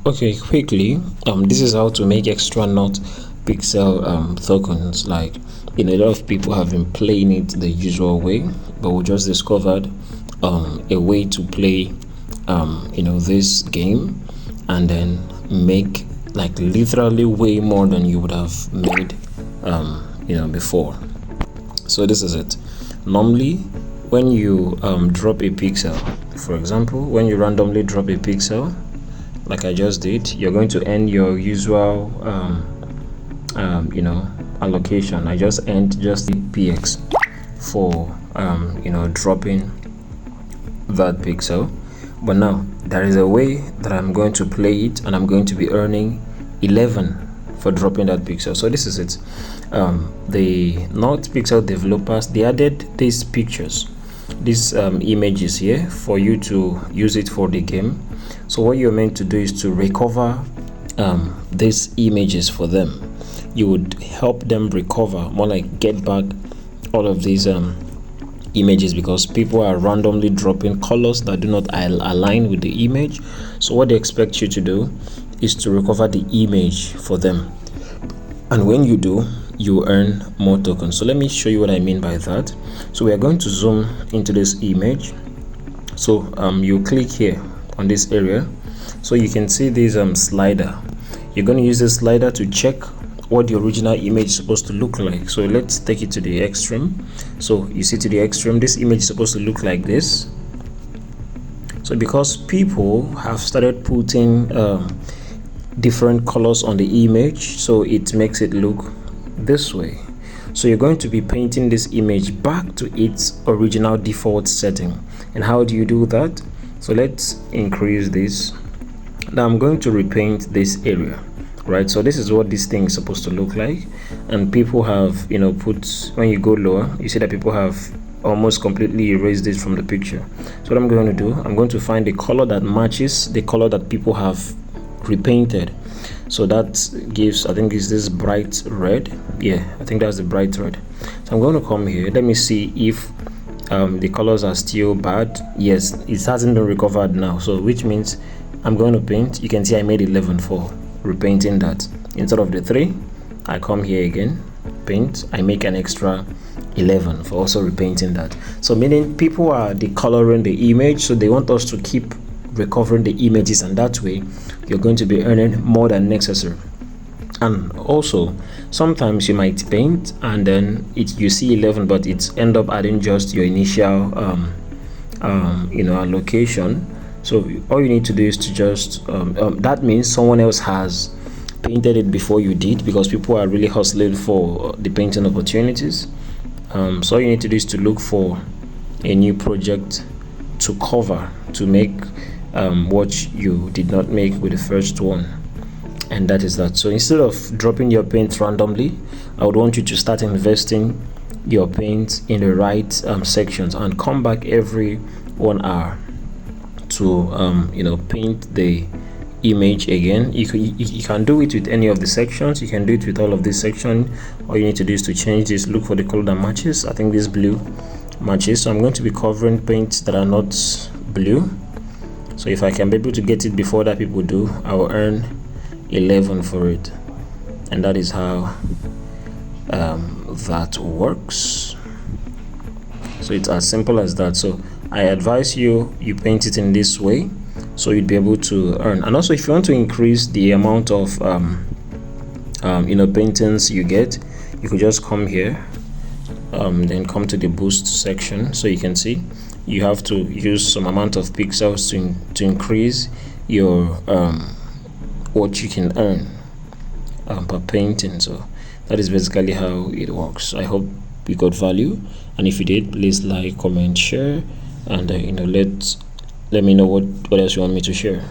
Okay, quickly, this is how to make extra Notpixel tokens. Like, a lot of people have been playing it the usual way, but we just discovered a way to play this game and then make like literally way more than you would have made before. So this is it. Normally, when you drop a pixel, for example, when you randomly drop a pixel like I just did, you're going to end your usual allocation. I just end just the px for dropping that pixel. But now there is a way that I'm going to play it, and I'm going to be earning 11 for dropping that pixel. So this is it. The Notpixel developers, they added these pictures, these images here for you to use it for the game. So what you're meant to do is to recover these images for them. You would help them recover, more like get back all of these images, because people are randomly dropping colors that do not align with the image. So what they expect you to do is to recover the image for them, and when you do, you earn more tokens. So let me show you what I mean by that. So we are going to zoom into this image. So you click here on this area, so you can see this slider. You're going to use this slider to check what the original image is supposed to look like. So let's take it to the extreme. So you see, to the extreme, this image is supposed to look like this. So because people have started putting different colors on the image, so it makes it look this way. So you're going to be painting this image back to its original default setting. And how do you do that? So let's increase this. Now I'm going to repaint this area, right? So this is what this thing is supposed to look like. And people have put, when you go lower, you see that people have almost completely erased it from the picture. So what I'm going to do, I'm going to find the color that matches the color that people have repainted. So that gives, I think is this bright red. Yeah, I think that's the bright red. So I'm going to come here. Let me see if the colors are still bad. Yes, it hasn't been recovered now, so which means I'm going to paint. You can see I made 11 for repainting that. Instead of the 3, I come here again, paint, I make an extra 11 for also repainting that. So meaning people are decoloring the image, so they want us to keep recovering the images, and that way you're going to be earning more than necessary. And also sometimes you might paint and then you see 11, but it's end up adding just your initial allocation. So all you need to do is to just that means someone else has painted it before you did, because people are really hustling for the painting opportunities. So all you need to do is to look for a new project to cover, to make what you did not make with the first one. And that is that. So instead of dropping your paint randomly, I would want you to start investing your paint in the right sections, and come back every 1 hour to paint the image again. You can do it with any of the sections. You can do it with all of this section. All you need to do is to change this, look for the color that matches. I think this blue matches, so I'm going to be covering paints that are not blue. So if I can be able to get it before that people do, I will earn 11 for it. And that is how that works. So it's as simple as that. So I advise you paint it in this way, so you'd be able to earn. And also, if you want to increase the amount of paintings you get, you could just come here, then come to the boost section. So you can see you have to use some amount of pixels to increase your what you can earn per painting. So that is basically how it works. I hope you got value, and if you did, please like, comment, share, and let me know what else you want me to share.